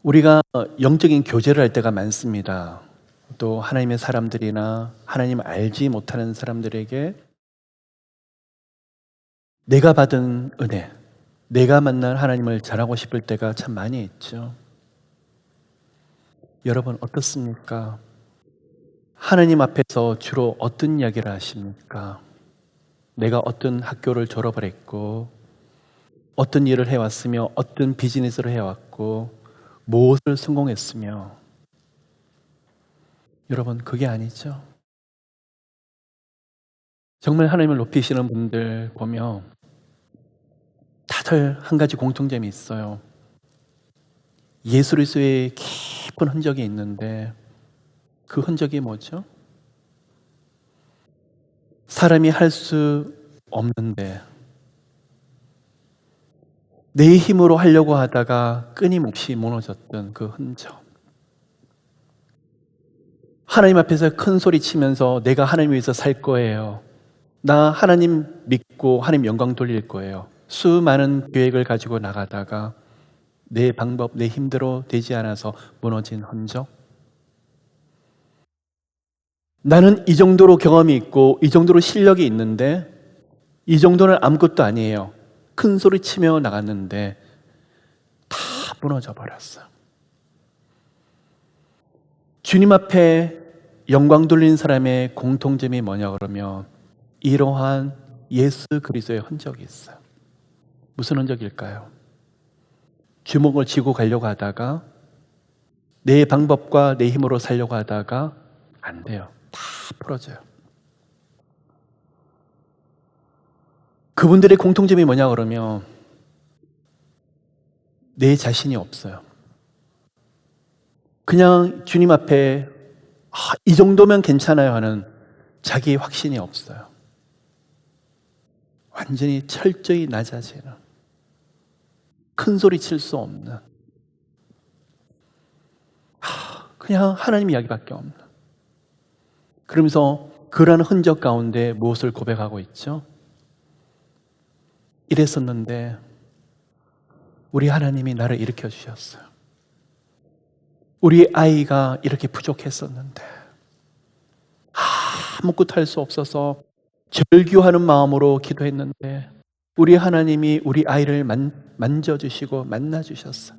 우리가 영적인 교제를 할 때가 많습니다. 또 하나님의 사람들이나 하나님을 알지 못하는 사람들에게 내가 받은 은혜, 내가 만난 하나님을 잘하고 싶을 때가 참 많이 있죠. 여러분 어떻습니까? 하나님 앞에서 주로 어떤 이야기를 하십니까? 내가 어떤 학교를 졸업을 했고, 어떤 일을 해왔으며, 어떤 비즈니스를 해왔고, 무엇을 성공했으며, 여러분 그게 아니죠. 정말 하나님을 높이시는 분들 보면 다들 한 가지 공통점이 있어요. 예수 그리스도의 깊은 흔적이 있는데 그 흔적이 뭐죠? 사람이 할 수 없는데 내 힘으로 하려고 하다가 끊임없이 무너졌던 그 흔적. 하나님 앞에서 큰 소리 치면서 내가 하나님 위해서 살 거예요. 나 하나님 믿고 하나님 영광 돌릴 거예요. 수많은 계획을 가지고 나가다가 내 방법, 내 힘대로 되지 않아서 무너진 흔적. 나는 이 정도로 경험이 있고 이 정도로 실력이 있는데 이 정도는 아무것도 아니에요. 큰 소리 치며 나갔는데 다 무너져 버렸어. 주님 앞에 영광 돌린 사람의 공통점이 뭐냐 그러면 이러한 예수 그리스도의 흔적이 있어요. 무슨 흔적일까요? 주먹을 쥐고 가려고 하다가 내 방법과 내 힘으로 살려고 하다가 안 돼요. 다 풀어져요. 그분들의 공통점이 뭐냐 그러면 내 자신이 없어요. 그냥 주님 앞에 이 정도면 괜찮아요 하는 자기의 확신이 없어요. 완전히 철저히 낮아지는, 큰 소리 칠 수 없는, 그냥 하나님 이야기밖에 없는. 그러면서 그러한 흔적 가운데 무엇을 고백하고 있죠? 이랬었는데 우리 하나님이 나를 일으켜 주셨어요. 우리 아이가 이렇게 부족했었는데 아무것도 할 수 없어서 절규하는 마음으로 기도했는데 우리 하나님이 우리 아이를 만져주시고 만나주셨어요.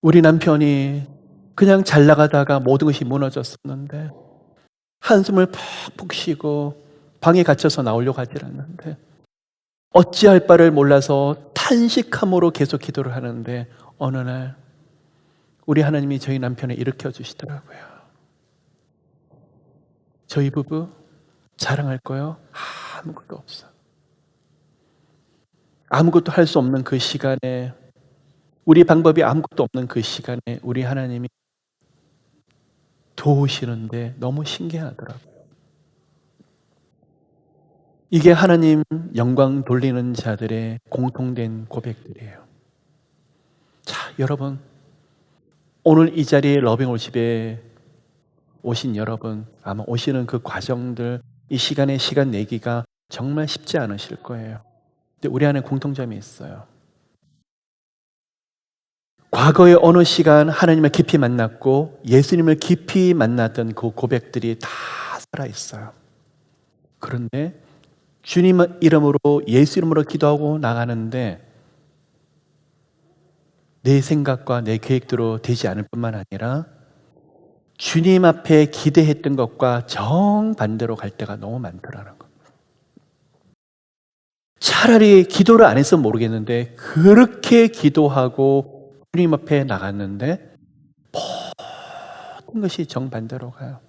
우리 남편이 그냥 잘 나가다가 모든 것이 무너졌었는데 한숨을 푹푹 쉬고 방에 갇혀서 나오려고 하질 않는데 어찌할 바를 몰라서 탄식함으로 계속 기도를 하는데 어느 날 우리 하나님이 저희 남편을 일으켜 주시더라고요. 저희 부부 자랑할 거요? 아무것도 없어. 아무것도 할 수 없는 그 시간에, 우리 방법이 아무것도 없는 그 시간에 우리 하나님이 도우시는데 너무 신기하더라고요. 이게 하나님 영광 돌리는 자들의 공통된 고백들이에요. 자, 여러분, 오늘 이 자리에 러빙월십에 오신 여러분, 아마 오시는 그 과정들, 이 시간에 시간 내기가 정말 쉽지 않으실 거예요. 근데 우리 안에 공통점이 있어요. 과거의 어느 시간 하나님을 깊이 만났고 예수님을 깊이 만났던 그 고백들이 다 살아있어요. 그런데 주님 이름으로, 예수 이름으로 기도하고 나가는데 내 생각과 내 계획대로 되지 않을 뿐만 아니라 주님 앞에 기대했던 것과 정반대로 갈 때가 너무 많더라는 거. 차라리 기도를 안 해서 모르겠는데 그렇게 기도하고 주님 앞에 나갔는데 모든 것이 정반대로 가요.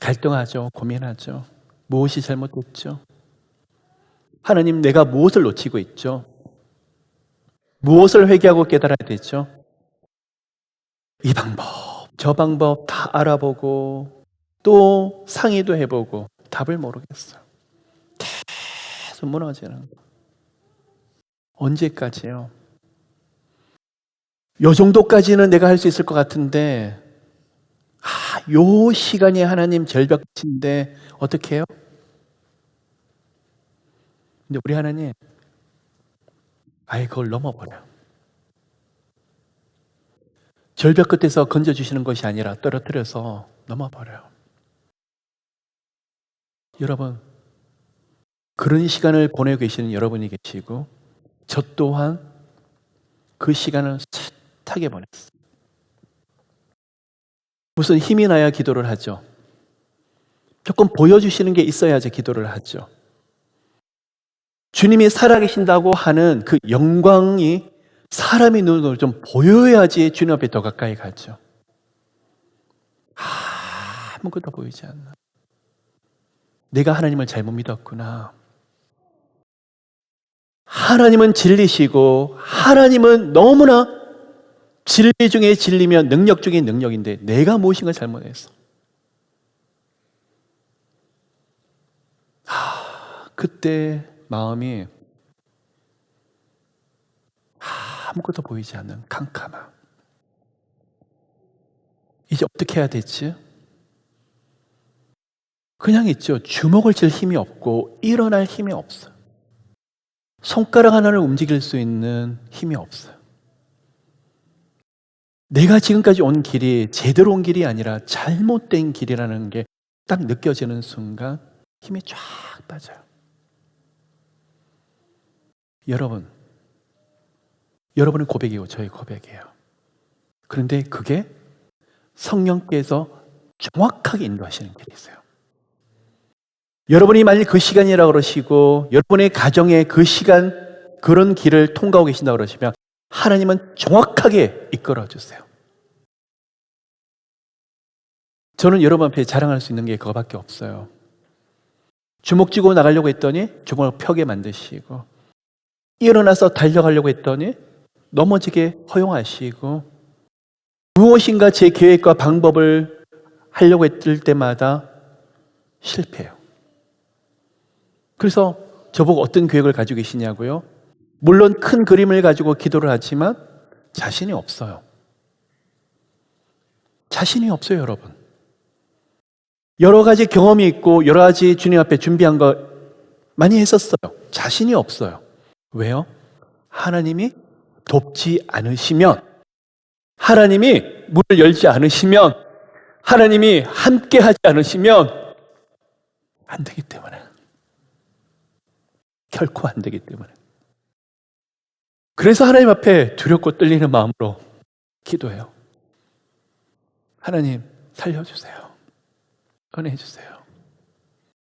갈등하죠. 고민하죠. 무엇이 잘못됐죠? 하나님, 내가 무엇을 놓치고 있죠? 무엇을 회개하고 깨달아야 되죠? 이 방법, 저 방법 다 알아보고 또 상의도 해보고 답을 모르겠어요. 계속 무너지는. 언제까지요? 요 정도까지는 내가 할 수 있을 것 같은데 요 시간이 하나님 절벽인데 어떻게 해요? 근데 우리 하나님 아예 그걸 넘어버려요. 절벽 끝에서 건져주시는 것이 아니라 떨어뜨려서 넘어버려요. 여러분, 그런 시간을 보내고 계시는 여러분이 계시고 저 또한 그 시간을 숱하게 보냈어요. 무슨 힘이 나야 기도를 하죠. 조금 보여주시는 게 있어야지 기도를 하죠. 주님이 살아계신다고 하는 그 영광이 사람의 눈으로 좀 보여야지 주님 앞에 더 가까이 가죠. 아무것도 보이지 않나. 내가 하나님을 잘못 믿었구나. 하나님은 진리시고 하나님은 너무나 진리 중에 진리며 능력 중에 능력인데 내가 무엇인가 잘못했어. 그때 마음이 아무것도 보이지 않는 캄캄함. 이제 어떻게 해야 되지? 그냥 있죠. 주먹을 쥘 힘이 없고 일어날 힘이 없어요. 손가락 하나를 움직일 수 있는 힘이 없어요. 내가 지금까지 온 길이 제대로 온 길이 아니라 잘못된 길이라는 게 딱 느껴지는 순간 힘이 쫙 빠져요. 여러분의 고백이고 저의 고백이에요. 그런데 그게 성령께서 정확하게 인도하시는 길이 있어요. 여러분이 만일 그 시간이라고 그러시고 여러분의 가정에 그 시간 그런 길을 통과하고 계신다고 그러시면 하나님은 정확하게 이끌어 주세요. 저는 여러분 앞에 자랑할 수 있는 게 그거밖에 없어요. 주먹 쥐고 나가려고 했더니 주먹을 펴게 만드시고 일어나서 달려가려고 했더니 넘어지게 허용하시고 무엇인가 제 계획과 방법을 하려고 했을 때마다 실패해요. 그래서 저보고 어떤 계획을 가지고 계시냐고요? 물론 큰 그림을 가지고 기도를 하지만 자신이 없어요. 자신이 없어요, 여러분. 여러 가지 경험이 있고 여러 가지 주님 앞에 준비한 거 많이 했었어요. 자신이 없어요. 왜요? 하나님이 돕지 않으시면, 하나님이 문을 열지 않으시면, 하나님이 함께 하지 않으시면 안 되기 때문에. 결코 안 되기 때문에. 그래서 하나님 앞에 두렵고 떨리는 마음으로 기도해요. 하나님 살려주세요. 은혜 주세요.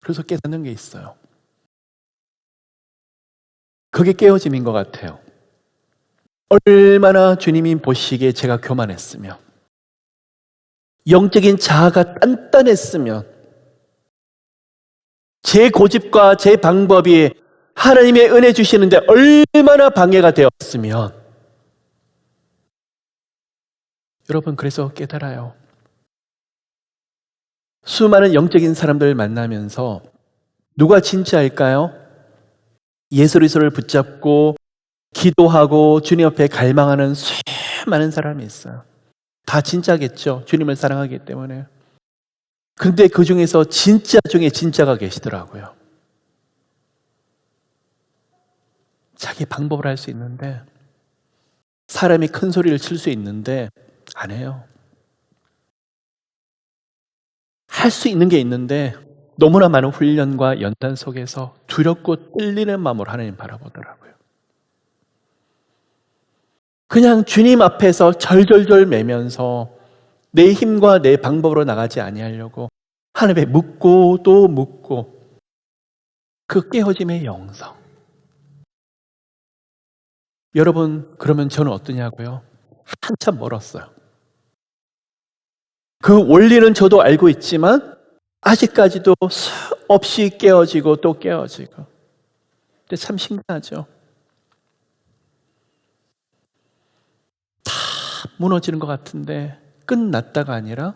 그래서 깨닫는 게 있어요. 그게 깨어짐인 것 같아요. 얼마나 주님이 보시기에 제가 교만했으면, 영적인 자아가 단단했으면, 제 고집과 제 방법이 하나님의 은혜 주시는데 얼마나 방해가 되었으면. 여러분, 그래서 깨달아요. 수많은 영적인 사람들을 만나면서 누가 진짜일까요? 예수 그리스도를 붙잡고 기도하고 주님 앞에 갈망하는 수많은 사람이 있어요. 다 진짜겠죠. 주님을 사랑하기 때문에. 근데 그 중에서 진짜 중에 진짜가 계시더라고요. 자기 방법을 할 수 있는데, 사람이 큰 소리를 칠 수 있는데 안 해요. 할 수 있는 게 있는데 너무나 많은 훈련과 연단 속에서 두렵고 떨리는 마음으로 하나님 바라보더라고요. 그냥 주님 앞에서 절절절 매면서 내 힘과 내 방법으로 나가지 아니하려고 하나님에 묻고 또 묻고, 그 깨어짐의 영성. 여러분, 그러면 저는 어떠냐고요? 한참 멀었어요. 그 원리는 저도 알고 있지만 아직까지도 수없이 깨어지고 또 깨어지고. 근데 참 신기하죠. 다 무너지는 것 같은데 끝났다가 아니라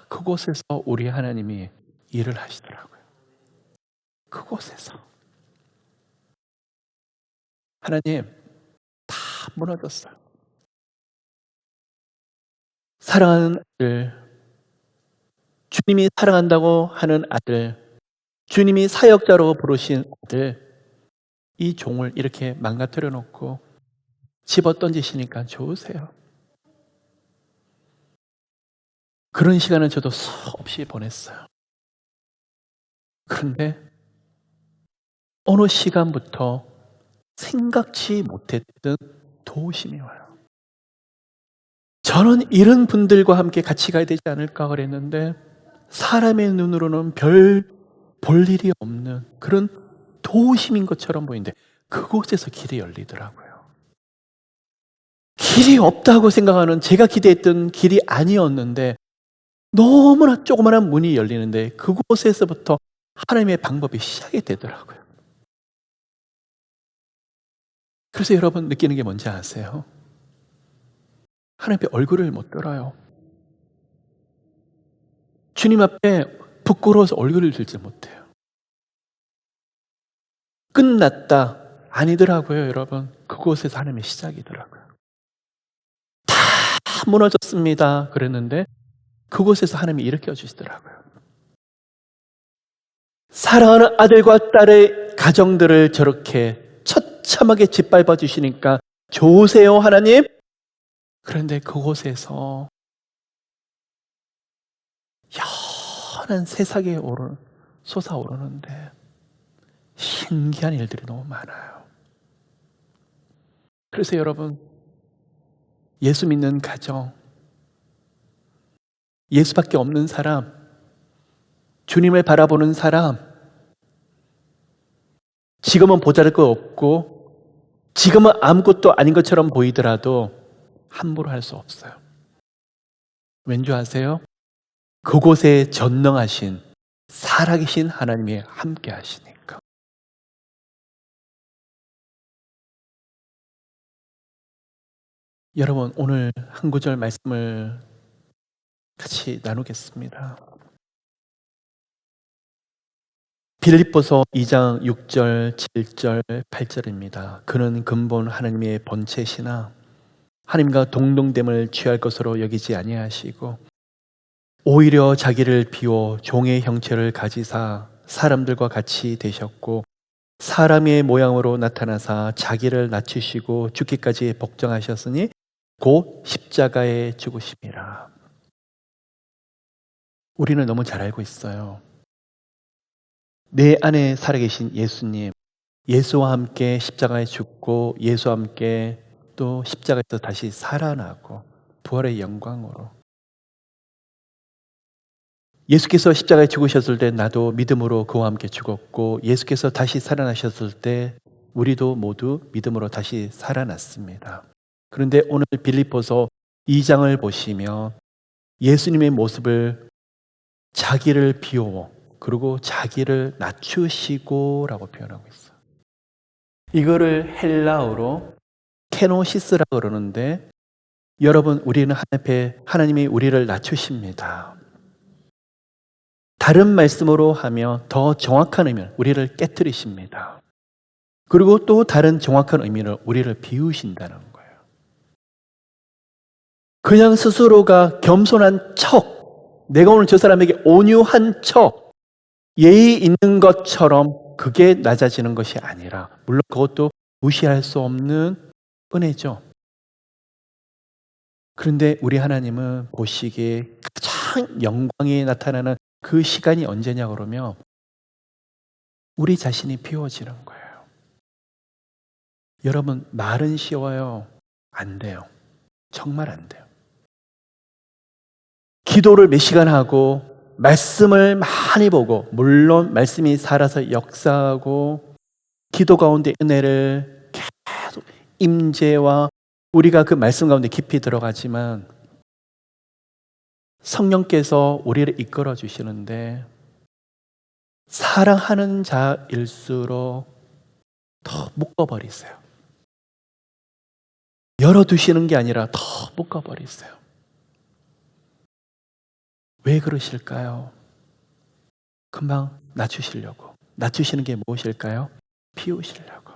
그곳에서 우리 하나님이 일을 하시더라고요. 그곳에서. 하나님, 다 무너졌어요. 사랑하는 아들, 주님이 사랑한다고 하는 아들, 주님이 사역자로 부르신 아들, 이 종을 이렇게 망가뜨려 놓고 집어 던지시니까 좋으세요. 그런 시간을 저도 수없이 보냈어요. 그런데 어느 시간부터 생각지 못했던 도심이 와요. 저는 이런 분들과 함께 같이 가야 되지 않을까 그랬는데 사람의 눈으로는 별 볼 일이 없는 그런 도심인 것처럼 보이는데 그곳에서 길이 열리더라고요. 길이 없다고 생각하는 제가 기대했던 길이 아니었는데 너무나 조그마한 문이 열리는데 그곳에서부터 하나님의 방법이 시작이 되더라고요. 그래서 여러분 느끼는 게 뭔지 아세요? 하나님 앞에 얼굴을 못 들어요. 주님 앞에 부끄러워서 얼굴을 들지 못해요. 끝났다. 아니더라고요, 여러분. 그곳에서 하나님의 시작이더라고요. 다 무너졌습니다. 그랬는데 그곳에서 하나님이 일으켜 주시더라고요. 사랑하는 아들과 딸의 가정들을 저렇게 처참하게 짓밟아 주시니까 좋으세요, 하나님? 그런데 그곳에서 연한 새싹이 솟아오르는데 신기한 일들이 너무 많아요. 그래서 여러분, 예수 믿는 가정, 예수밖에 없는 사람, 주님을 바라보는 사람, 지금은 보잘것 없고 지금은 아무것도 아닌 것처럼 보이더라도 함부로 할 수 없어요. 왠지 아세요? 그곳에 전능하신 살아계신 하나님이 함께 하시니까. 여러분, 오늘 한 구절 말씀을 같이 나누겠습니다. 빌립보서 2장 6절, 7절, 8절입니다. 그는 근본 하나님의 본체시나 하나님과 동등됨을 취할 것으로 여기지 아니하시고 오히려 자기를 비워 종의 형체를 가지사 사람들과 같이 되셨고 사람의 모양으로 나타나사 자기를 낮추시고 죽기까지 복종하셨으니 곧 십자가에 죽으심이라. 우리는 너무 잘 알고 있어요. 내 안에 살아계신 예수님, 예수와 함께 십자가에 죽고 예수와 함께 또 십자가에서 다시 살아나고 부활의 영광으로 예수께서 십자가에 죽으셨을 때 나도 믿음으로 그와 함께 죽었고 예수께서 다시 살아나셨을 때 우리도 모두 믿음으로 다시 살아났습니다. 그런데 오늘 빌립보서 2장을 보시면 예수님의 모습을 자기를 비워 그리고 자기를 낮추시고 라고 표현하고 있어요. 이거를 헬라어로 케노시스라고 그러는데 여러분, 우리는 하나님 앞에 하나님이 우리를 낮추십니다. 다른 말씀으로 하면 더 정확한 의미는 우리를 깨트리십니다. 그리고 또 다른 정확한 의미는 우리를 비우신다는 거예요. 그냥 스스로가 겸손한 척, 내가 오늘 저 사람에게 온유한 척, 예의 있는 것처럼 그게 낮아지는 것이 아니라 물론 그것도 무시할 수 없는 은혜죠. 그런데 우리 하나님은 보시기에 가장 영광이 나타나는 그 시간이 언제냐 그러면 우리 자신이 비워지는 거예요. 여러분, 말은 쉬워요. 안 돼요. 정말 안 돼요. 기도를 몇 시간 하고 말씀을 많이 보고 물론 말씀이 살아서 역사하고 기도 가운데 은혜를 계속 임재와 우리가 그 말씀 가운데 깊이 들어가지만 성령께서 우리를 이끌어 주시는데 사랑하는 자일수록 더 묶어버리세요. 열어두시는 게 아니라 더 묶어버리세요. 왜 그러실까요? 금방 낮추시려고. 낮추시는 게 무엇일까요? 비우시려고.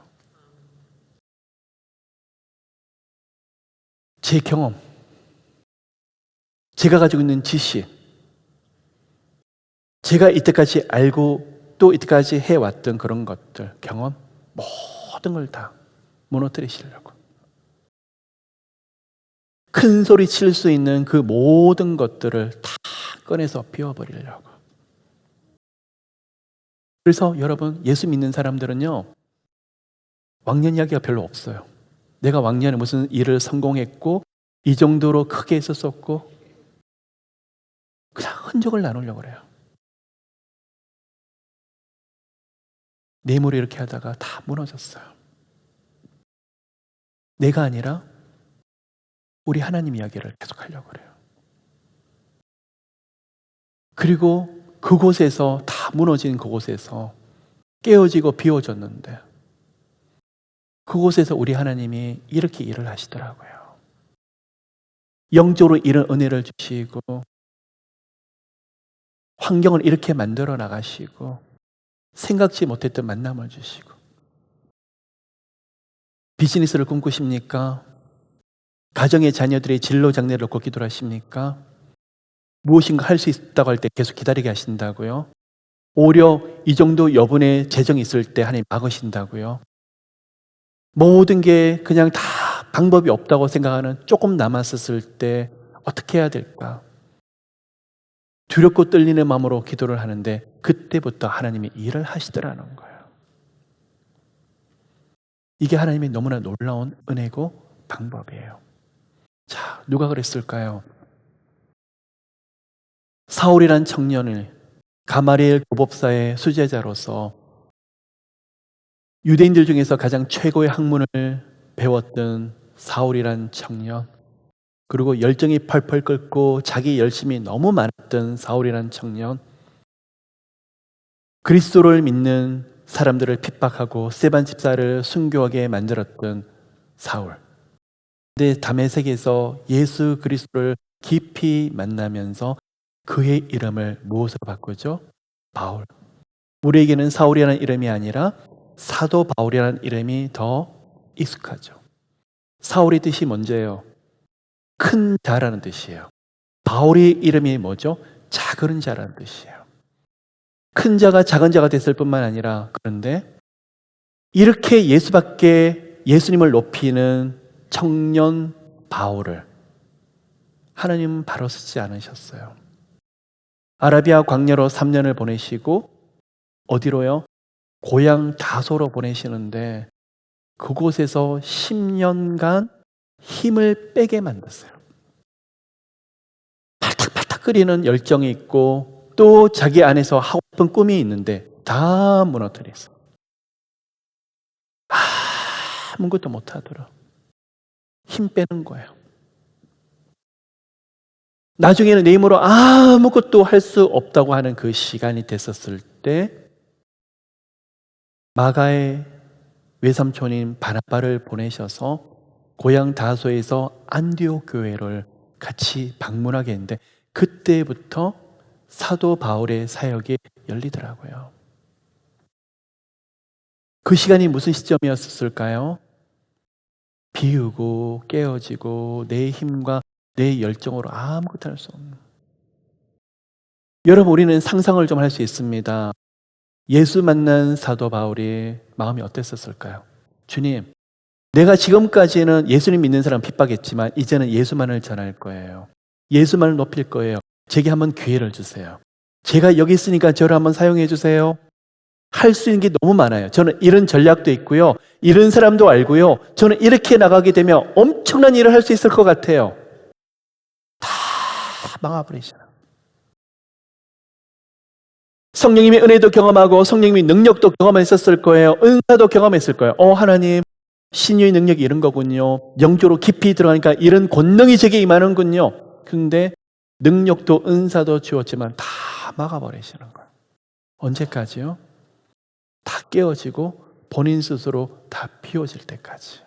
제 경험, 제가 가지고 있는 지식, 제가 이때까지 알고 또 이때까지 해왔던 그런 것들, 경험, 모든 걸 다 무너뜨리시려고. 큰 소리 칠 수 있는 그 모든 것들을 다 꺼내서 비워버리려고. 그래서 여러분, 예수 믿는 사람들은요, 왕년 이야기가 별로 없어요. 내가 왕년에 무슨 일을 성공했고 이 정도로 크게 했었고, 그냥 흔적을 나누려고 그래요. 뇌물을 이렇게 하다가 다 무너졌어요. 내가 아니라 우리 하나님 이야기를 계속 하려고 그래요. 그리고 그곳에서, 다 무너진 그곳에서 깨어지고 비워졌는데, 그곳에서 우리 하나님이 이렇게 일을 하시더라고요. 영적으로 이런 은혜를 주시고, 환경을 이렇게 만들어 나가시고, 생각지 못했던 만남을 주시고. 비즈니스를 꿈꾸십니까? 가정의 자녀들의 진로 장래를 놓고 기도를 하십니까? 무엇인가 할 수 있다고 할 때 계속 기다리게 하신다고요? 오히려 이 정도 여분의 재정이 있을 때 하나님 막으신다고요? 모든 게 그냥 다 방법이 없다고 생각하는 조금 남았었을 때 어떻게 해야 될까? 두렵고 떨리는 마음으로 기도를 하는데, 그때부터 하나님이 일을 하시더라는 거예요. 이게 하나님의 너무나 놀라운 은혜고 방법이에요. 자, 누가 그랬을까요? 사울이란 청년을 가마리엘 교법사의 수제자로서 유대인들 중에서 가장 최고의 학문을 배웠던 사울이란 청년, 그리고 열정이 펄펄 끓고 자기 열심이 너무 많았던 사울이란 청년, 그리스도를 믿는 사람들을 핍박하고 스데반 집사를 순교하게 만들었던 사울. 근데 다메섹에서 예수 그리스도를 깊이 만나면서 그의 이름을 무엇으로 바꾸죠? 바울. 우리에게는 사울이라는 이름이 아니라 사도 바울이라는 이름이 더 익숙하죠. 사울의 뜻이 뭔지예요? 큰 자라는 뜻이에요. 바울의 이름이 뭐죠? 작은 자라는 뜻이에요. 큰 자가 작은 자가 됐을 뿐만 아니라, 그런데 이렇게 예수님을 높이는 청년 바울을 하나님은 바로 쓰지 않으셨어요. 아라비아 광야로 3년을 보내시고, 어디로요? 고향 다소로 보내시는데, 그곳에서 10년간 힘을 빼게 만들었어요. 팔딱팔딱 끓이는 열정이 있고, 또 자기 안에서 하고 싶은 꿈이 있는데 다 무너뜨렸어요. 아무것도 못하더라. 힘 빼는 거예요. 나중에는 내 힘으로 아무것도 할 수 없다고 하는 그 시간이 됐었을 때, 마가의 외삼촌인 바나바를 보내셔서 고향 다소에서 안디옥 교회를 같이 방문하게 했는데, 그때부터 사도 바울의 사역이 열리더라고요. 그 시간이 무슨 시점이었을까요? 비우고 깨어지고 내 힘과 내 열정으로 아무것도 할 수 없는. 여러분, 우리는 상상을 좀 할 수 있습니다. 예수 만난 사도 바울이 마음이 어땠었을까요? 주님, 내가 지금까지는 예수님 믿는 사람 핍박했지만 이제는 예수만을 전할 거예요. 예수만을 높일 거예요. 제게 한번 기회를 주세요. 제가 여기 있으니까 저를 한번 사용해 주세요. 할 수 있는 게 너무 많아요. 저는 이런 전략도 있고요. 이런 사람도 알고요. 저는 이렇게 나가게 되면 엄청난 일을 할 수 있을 것 같아요. 다 막아버리잖아요. 성령님의 은혜도 경험하고 성령님의 능력도 경험했었을 거예요. 은사도 경험했을 거예요. 하나님, 신유의 능력이 이런 거군요. 영적으로 깊이 들어가니까 이런 권능이 제게 임하는군요. 근데 능력도 은사도 주었지만 다 막아버리시는 거예요. 언제까지요? 다 깨어지고 본인 스스로 다 비워질 때까지.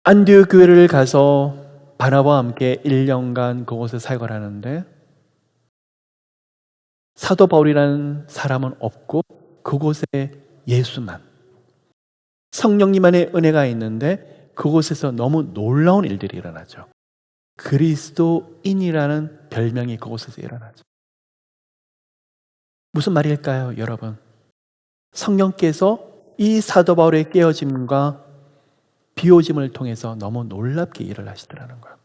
안디옥 교회를 가서 바나바와 함께 1년간 그곳에 사역을 하는데, 사도 바울이라는 사람은 없고 그곳에 예수만, 성령님만의 은혜가 있는데, 그곳에서 너무 놀라운 일들이 일어나죠. 그리스도인이라는 별명이 그곳에서 일어나죠. 무슨 말일까요, 여러분? 성령께서 이 사도 바울의 깨어짐과 비워짐을 통해서 너무 놀랍게 일을 하시더라는 거예요.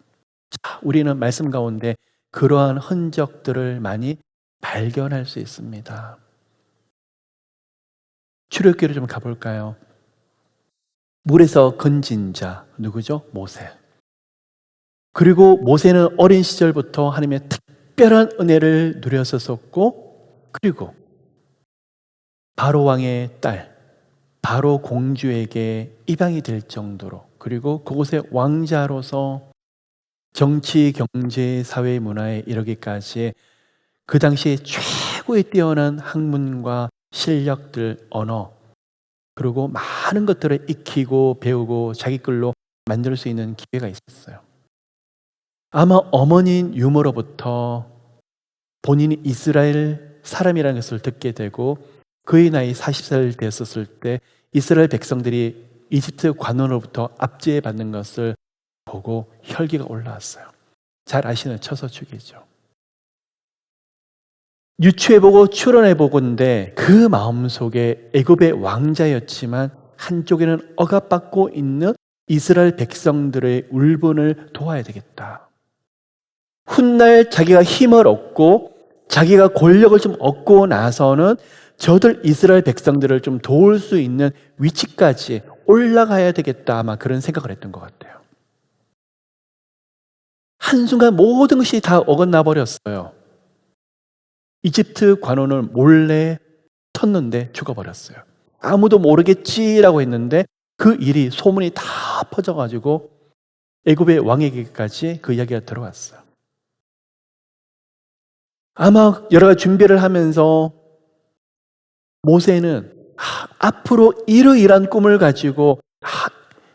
자, 우리는 말씀 가운데 그러한 흔적들을 많이 발견할 수 있습니다. 출애굽기로 좀 가볼까요? 물에서 건진 자 누구죠? 모세. 그리고 모세는 어린 시절부터 하나님의 특별한 은혜를 누렸었고, 그리고 바로 왕의 딸, 바로 공주에게 입양이 될 정도로, 그리고 그곳의 왕자로서 정치, 경제, 사회, 문화에 이르기까지 그 당시에 최고의 뛰어난 학문과 실력들, 언어, 그리고 많은 것들을 익히고 배우고 자기 글로 만들 수 있는 기회가 있었어요. 아마 어머니인 유모로부터 본인이 이스라엘 사람이라는 것을 듣게 되고, 그의 나이 40살 되었을 때 이스라엘 백성들이 이집트 관원으로부터 압제해 받는 것을 보고 혈기가 올라왔어요. 잘 아시는 처서축이죠. 유추해보고 추론해보고인데 그 마음속에 애굽의 왕자였지만 한쪽에는 억압받고 있는 이스라엘 백성들의 울분을 도와야 되겠다. 훗날 자기가 힘을 얻고 자기가 권력을 좀 얻고 나서는 저들 이스라엘 백성들을 좀 도울 수 있는 위치까지 올라가야 되겠다, 아마 그런 생각을 했던 것 같아요. 한순간 모든 것이 다 어긋나 버렸어요. 이집트 관원을 몰래 쳤는데 죽어버렸어요. 아무도 모르겠지라고 했는데 그 일이 소문이 다 퍼져가지고 애굽의 왕에게까지 그 이야기가 들어왔어요. 아마 여러 가지 준비를 하면서 모세는 앞으로 이러이러한 꿈을 가지고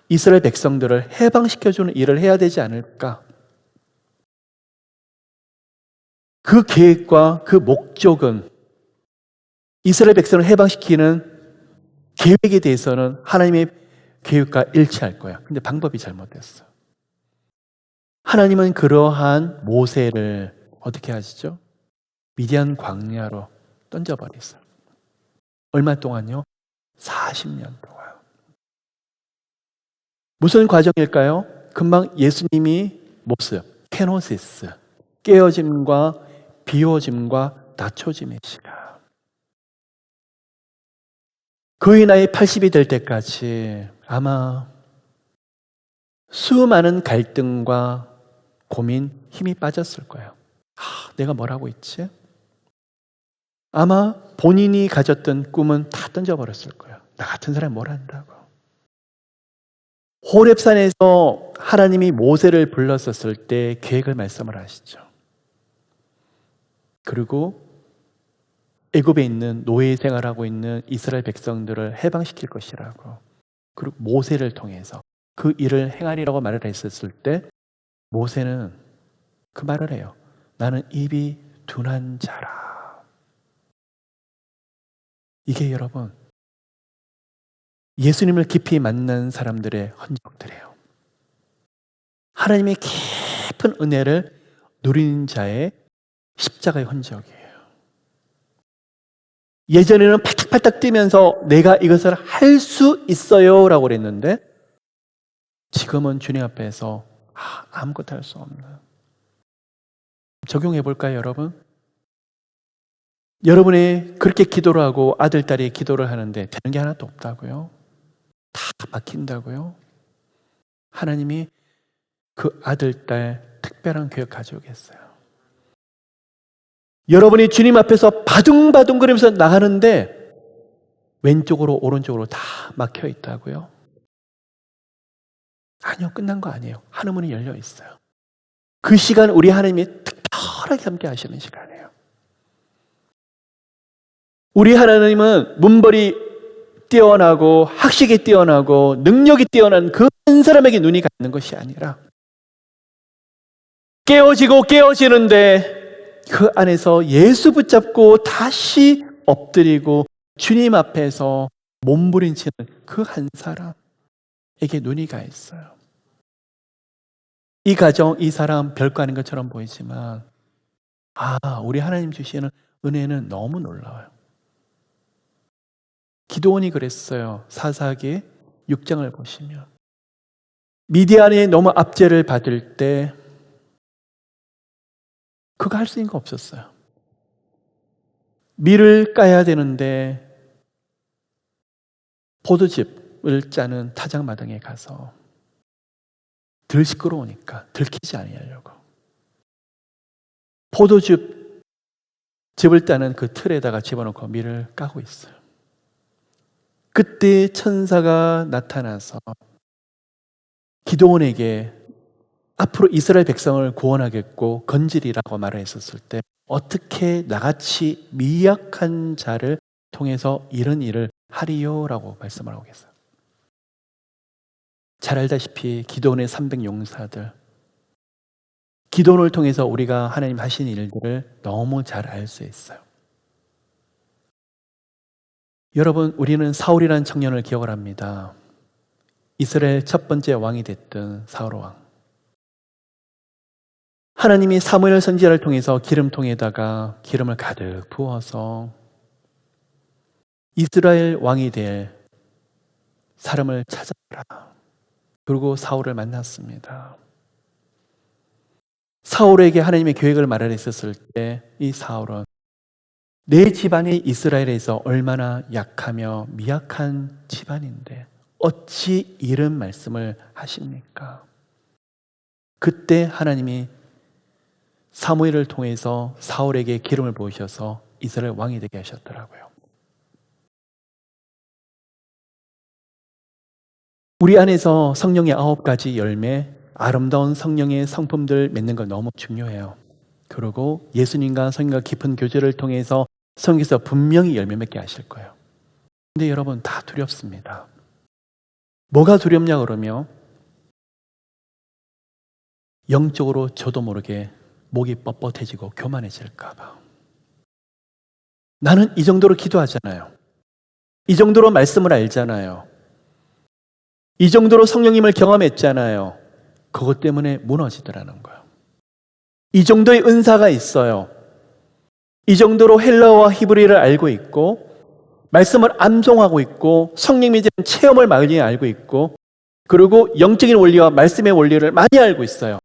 이스라엘 백성들을 해방시켜주는 일을 해야 되지 않을까. 그 계획과 그 목적은 이스라엘 백성을 해방시키는 계획에 대해서는 하나님의 계획과 일치할 거야. 근데 방법이 잘못됐어. 하나님은 그러한 모세를 어떻게 하시죠? 미디안 광야로 던져버렸어요. 얼마 동안요? 40년 동안. 무슨 과정일까요? 금방 예수님이 몹쓰요. 케노시스, 깨어짐과 비워짐과 낮춰짐의 시간. 그의 나이 80이 될 때까지 아마 수많은 갈등과 고민, 힘이 빠졌을 거예요. 내가 뭘 하고 있지? 아마 본인이 가졌던 꿈은 다 던져버렸을 거예요. 나 같은 사람이 뭘 한다고. 호렙산에서 하나님이 모세를 불렀었을 때 계획을 말씀을 하시죠. 그리고 애굽에 있는 노예 생활하고 있는 이스라엘 백성들을 해방시킬 것이라고. 그리고 모세를 통해서 그 일을 행하리라고 말을 했었을 때 모세는 그 말을 해요. 나는 입이 둔한 자라. 이게 여러분 예수님을 깊이 만난 사람들의 흔적들이에요. 하나님의 깊은 은혜를 누린 자의 십자가의 흔적이에요. 예전에는 팔딱팔딱 뛰면서 내가 이것을 할 수 있어요 라고 그랬는데 지금은 주님 앞에서 아무것도 할 수 없는. 적용해 볼까요, 여러분? 여러분이 그렇게 기도를 하고 아들, 딸이 기도를 하는데 되는 게 하나도 없다고요? 다 막힌다고요? 하나님이 그 아들, 딸 특별한 교육 가져오겠어요. 여러분이 주님 앞에서 바둥바둥거리면서 나가는데 왼쪽으로 오른쪽으로 다 막혀 있다고요? 아니요, 끝난 거 아니에요. 하늘문이 열려 있어요. 그 시간 우리 하나님이 특별하게 함께 하시는 시간이에요. 우리 하나님은 문벌이 뛰어나고 학식이 뛰어나고 능력이 뛰어난 그 한 사람에게 눈이 가는 것이 아니라 깨어지고 깨어지는데 그 안에서 예수 붙잡고 다시 엎드리고 주님 앞에서 몸부림치는 그 한 사람에게 눈이 가 있어요. 이 가정, 이 사람 별거 아닌 것처럼 보이지만 우리 하나님 주시는 은혜는 너무 놀라워요. 기드온이 그랬어요. 사사기 6장을 보시면. 미디안이 너무 압제를 받을 때 그거 할 수 있는 거 없었어요. 밀을 까야 되는데 포도즙을 짜는 타작마당에 가서 덜 시끄러우니까 들키지 아니하려고 포도즙을 짜는 그 틀에다가 집어넣고 밀을 까고 있어요. 그때 천사가 나타나서 기드온에게 앞으로 이스라엘 백성을 구원하겠고 건지리라고 말했었을 때 어떻게 나같이 미약한 자를 통해서 이런 일을 하리요라고 말씀을 하고 계세요. 잘 알다시피 기드온의 300용사들, 기드온을 통해서 우리가 하나님 하신 일들을 너무 잘 알 수 있어요. 여러분, 우리는 사울이라는 청년을 기억을 합니다. 이스라엘 첫 번째 왕이 됐던 사울 왕. 하나님이 사무엘 선지자를 통해서 기름통에다가 기름을 가득 부어서 이스라엘 왕이 될 사람을 찾아라. 그리고 사울을 만났습니다. 사울에게 하나님의 계획을 말하려 했었을 때 이 사울은 내 집안이 이스라엘에서 얼마나 약하며 미약한 집안인데 어찌 이런 말씀을 하십니까? 그때 하나님이 사무엘을 통해서 사울에게 기름을 부으셔서 이스라엘 왕이 되게 하셨더라고요. 우리 안에서 성령의 9가지 열매, 아름다운 성령의 성품들 맺는 거 너무 중요해요. 그리고 예수님과 성령과 깊은 교제를 통해서 성경에서 분명히 열매 맺게 하실 거예요. 근데 여러분 다 두렵습니다. 뭐가 두렵냐 그러면 영적으로 저도 모르게 목이 뻣뻣해지고 교만해질까 봐. 나는 이 정도로 기도하잖아요. 이 정도로 말씀을 알잖아요. 이 정도로 성령님을 경험했잖아요. 그것 때문에 무너지더라는 거예요. 이 정도의 은사가 있어요. 이 정도로 헬라어와 히브리어를 알고 있고 말씀을 암송하고 있고 성령님에 대한 체험을 많이 알고 있고 그리고 영적인 원리와 말씀의 원리를 많이 알고 있어요.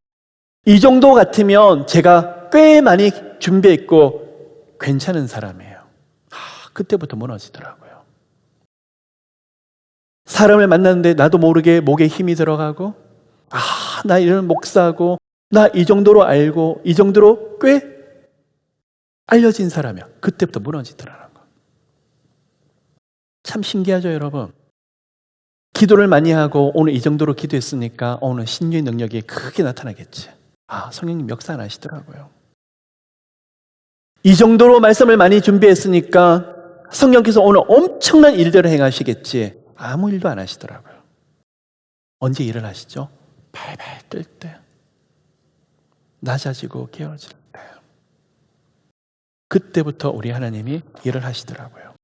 이 정도 같으면 제가 꽤 많이 준비했고 괜찮은 사람이에요. 그때부터 무너지더라고요. 사람을 만났는데 나도 모르게 목에 힘이 들어가고 나 이런 목사고 나 이 정도로 알고 이 정도로 꽤 알려진 사람이야. 그때부터 무너지더라는 거. 참 신기하죠, 여러분? 기도를 많이 하고 오늘 이 정도로 기도했으니까 오늘 신유의 능력이 크게 나타나겠지. 성령님 역사 안 하시더라고요. 이 정도로 말씀을 많이 준비했으니까 성령께서 오늘 엄청난 일들을 행하시겠지. 아무 일도 안 하시더라고요. 언제 일을 하시죠? 발발 뜰 때. 낮아지고 깨어질 때. 그때부터 우리 하나님이 일을 하시더라고요.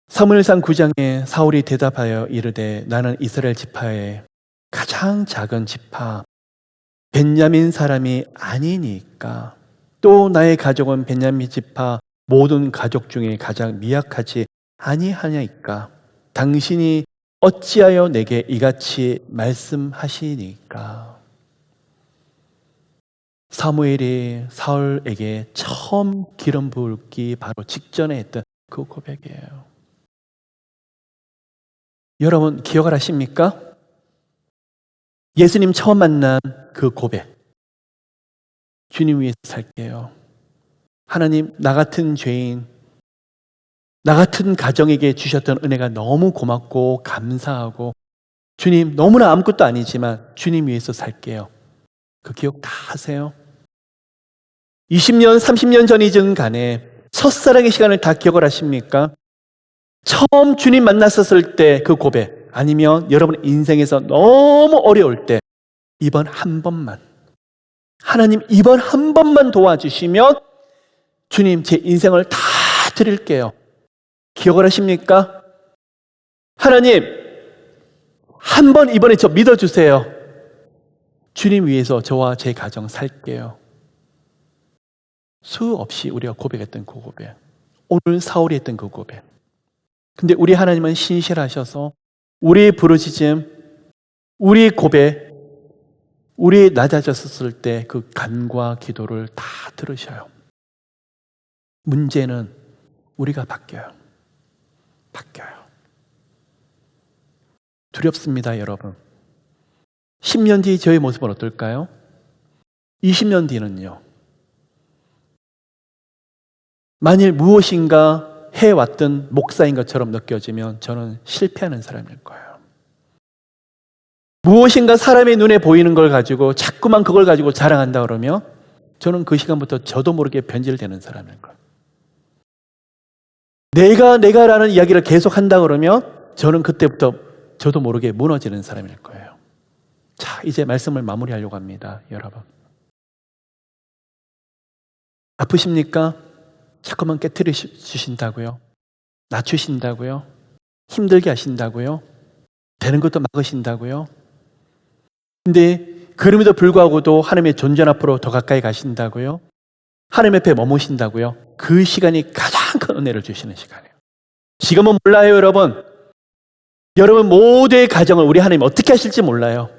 사무엘상 9장에 사울이 대답하여 이르되 나는 이스라엘 지파의 가장 작은 지파 벤야민 사람이 아니니까 또 나의 가족은 벤야민 지파 모든 가족 중에 가장 미약하지 아니하냐이까 당신이 어찌하여 내게 이같이 말씀하시니까. 사무엘이 사울에게 처음 기름 부을기 바로 직전에 했던 그 고백이에요. 여러분 기억을 하십니까? 예수님 처음 만난 그 고백. 주님 위해서 살게요. 하나님, 나 같은 죄인, 나 같은 가정에게 주셨던 은혜가 너무 고맙고 감사하고 주님 너무나 아무것도 아니지만 주님 위해서 살게요. 그 기억 다 하세요? 20년, 30년 전이든 간에 첫사랑의 시간을 다 기억을 하십니까? 처음 주님 만났었을 때 그 고백 아니면 여러분 인생에서 너무 어려울 때 이번 한 번만 하나님 이번 한 번만 도와주시면 주님 제 인생을 다 드릴게요. 기억을 하십니까? 하나님 한 번 이번에 저 믿어주세요. 주님 위해서 저와 제 가정 살게요. 수없이 우리가 고백했던 그 고백. 오늘 사울이 했던 그 고백. 근데 우리 하나님은 신실하셔서 우리의 부르짖음, 우리의 고백, 우리 낮아졌을 때 그 간과 기도를 다 들으셔요. 문제는 우리가 바뀌어요. 두렵습니다, 여러분. 10년 뒤 저의 모습은 어떨까요? 20년 뒤는요. 만일 무엇인가 해왔던 목사인 것처럼 느껴지면 저는 실패하는 사람일 거예요. 무엇인가 사람의 눈에 보이는 걸 가지고 자꾸만 그걸 가지고 자랑한다 그러면 저는 그 시간부터 저도 모르게 변질되는 사람일 거예요. 내가라는 이야기를 계속 한다 그러면 저는 그때부터 저도 모르게 무너지는 사람일 거예요. 자, 이제 말씀을 마무리하려고 합니다, 여러분. 아프십니까? 자꾸만 깨트려 주신다고요? 낮추신다고요? 힘들게 하신다고요? 되는 것도 막으신다고요? 근데 그럼에도 불구하고도 하나님의 존전 앞으로 더 가까이 가신다고요? 하나님 옆에 머무신다고요? 그 시간이 가장 큰 은혜를 주시는 시간이에요. 지금은 몰라요, 여러분. 여러분 모두의 가정을 우리 하나님 어떻게 하실지 몰라요.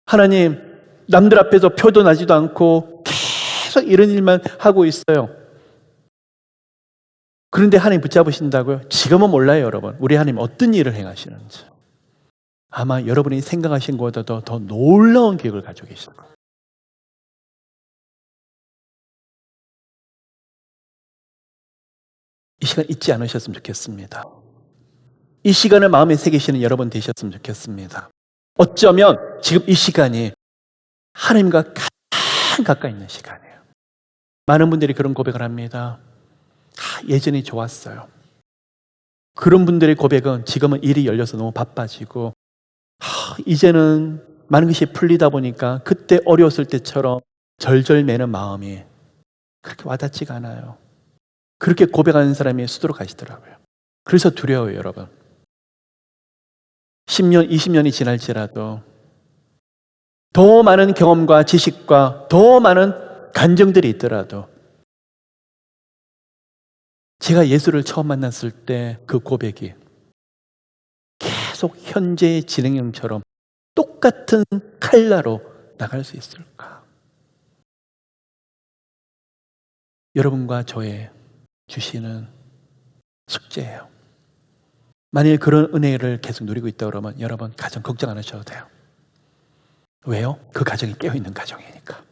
하나님, 남들 앞에서 표도 나지도 않고 계속 이런 일만 하고 있어요. 그런데 하나님 붙잡으신다고요? 지금은 몰라요, 여러분. 우리 하나님 어떤 일을 행하시는지. 아마 여러분이 생각하신 것보다도 더 놀라운 계획을 가지고 계실 거예요. 이 시간 잊지 않으셨으면 좋겠습니다. 이 시간을 마음에 새기시는 여러분 되셨으면 좋겠습니다. 어쩌면 지금 이 시간이 하나님과 가장 가까이 있는 시간이에요. 많은 분들이 그런 고백을 합니다. 예전이 좋았어요. 그런 분들의 고백은 지금은 일이 열려서 너무 바빠지고 이제는 많은 것이 풀리다 보니까 그때 어려웠을 때처럼 절절매는 마음이 그렇게 와닿지가 않아요. 그렇게 고백하는 사람이 수두룩 하시더라고요. 그래서 두려워요, 여러분. 10년, 20년이 지날지라도 더 많은 경험과 지식과 더 많은 간정들이 있더라도 제가 예수를 처음 만났을 때 그 고백이 계속 현재의 진행형처럼 똑같은 칼라로 나갈 수 있을까? 여러분과 저의 주시는 숙제예요. 만일 그런 은혜를 계속 누리고 있다 그러면 여러분 가정 걱정 안 하셔도 돼요. 왜요? 그 가정이 깨어있는 가정이니까.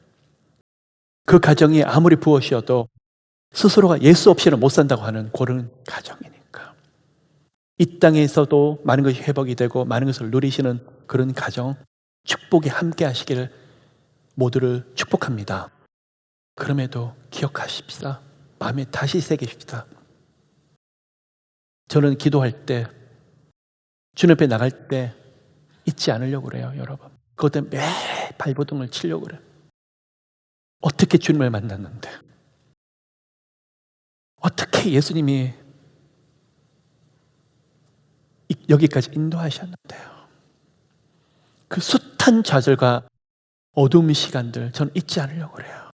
그 가정이 아무리 부어쉬어도 스스로가 예수 없이는 못 산다고 하는 그런 가정이니까. 이 땅에서도 많은 것이 회복이 되고 많은 것을 누리시는 그런 가정, 축복이 함께 하시기를 모두를 축복합니다. 그럼에도 기억하십시다. 마음에 다시 새기십시다. 저는 기도할 때, 주님 앞에 나갈 때 잊지 않으려고 그래요, 여러분. 그것 때문에 매일 발버둥을 치려고 그래요. 어떻게 주님을 만났는데, 어떻게 예수님이 여기까지 인도하셨는데요. 그 숱한 좌절과 어두운 시간들 저는 잊지 않으려고 그래요.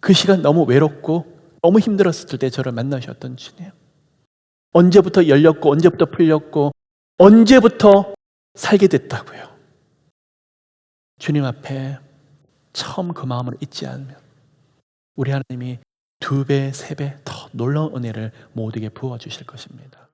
그 시간 너무 외롭고 너무 힘들었을 때 저를 만나셨던 주님. 언제부터 열렸고 언제부터 풀렸고 언제부터 살게 됐다고요. 주님 앞에 처음 그 마음을 잊지 않으면 우리 하나님이 2배, 3배 더 놀라운 은혜를 모두에게 부어주실 것입니다.